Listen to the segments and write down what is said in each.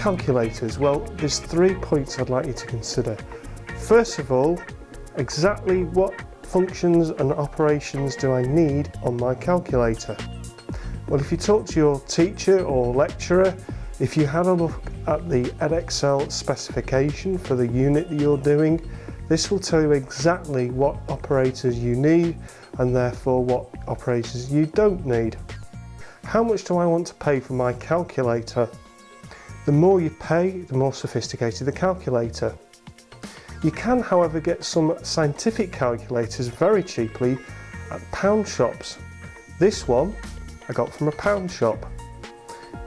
calculators? Well, there's 3 points I'd like you to consider. First of all, exactly what functions and operations do I need on my calculator? Well, if you talk to your teacher or lecturer, if you had a look at the Edexcel specification for the unit that you're doing, this will tell you exactly what operators you need and therefore what operators you don't need. How much do I want to pay for my calculator? The more you pay, the more sophisticated the calculator. You can, however, get some scientific calculators very cheaply at pound shops. This one I got from a pound shop.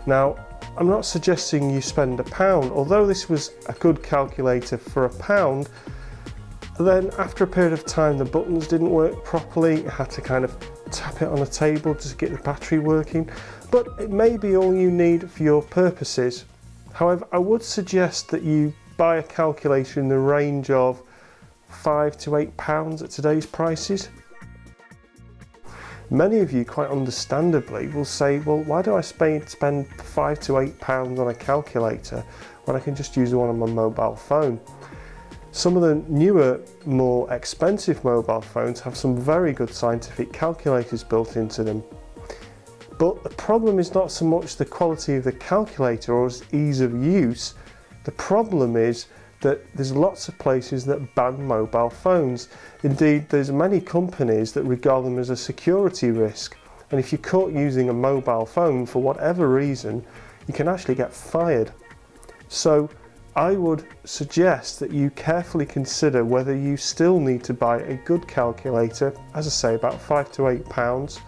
Now, I'm not suggesting you spend £1, although this was a good calculator for £1. Then after a period of time the buttons didn't work properly, I had to kind of tap it on a table to get the battery working, but it may be all you need for your purposes. However, I would suggest that you buy a calculator in the range of £5 to £8 at today's prices. Many of you, quite understandably, will say, well, why do I spend £5 to £8 on a calculator when I can just use the one on my mobile phone? Some of the newer, more expensive mobile phones have some very good scientific calculators built into them. But the problem is not so much the quality of the calculator or its ease of use. The problem is that there's lots of places that ban mobile phones. Indeed, there's many companies that regard them as a security risk. And if you're caught using a mobile phone for whatever reason, you can actually get fired. So I would suggest that you carefully consider whether you still need to buy a good calculator, as I say, about £5 to £8,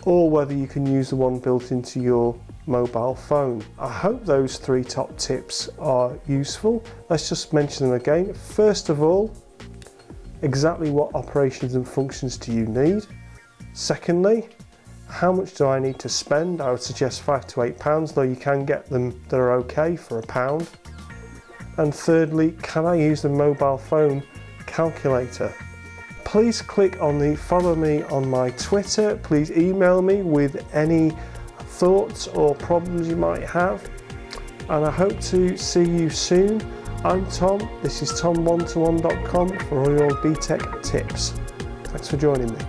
or whether you can use the one built into your mobile phone. I hope those 3 top tips are useful. Let's just mention them again. First of all, exactly what operations and functions do you need? Secondly, how much do I need to spend? I would suggest £5 to £8, though you can get them that are okay for £1. And thirdly, can I use the mobile phone calculator? Please click on the follow me on my Twitter. Please email me with any thoughts or problems you might have. And I hope to see you soon. I'm Tom. This is tom1to1.com for all your BTEC tips. Thanks for joining me.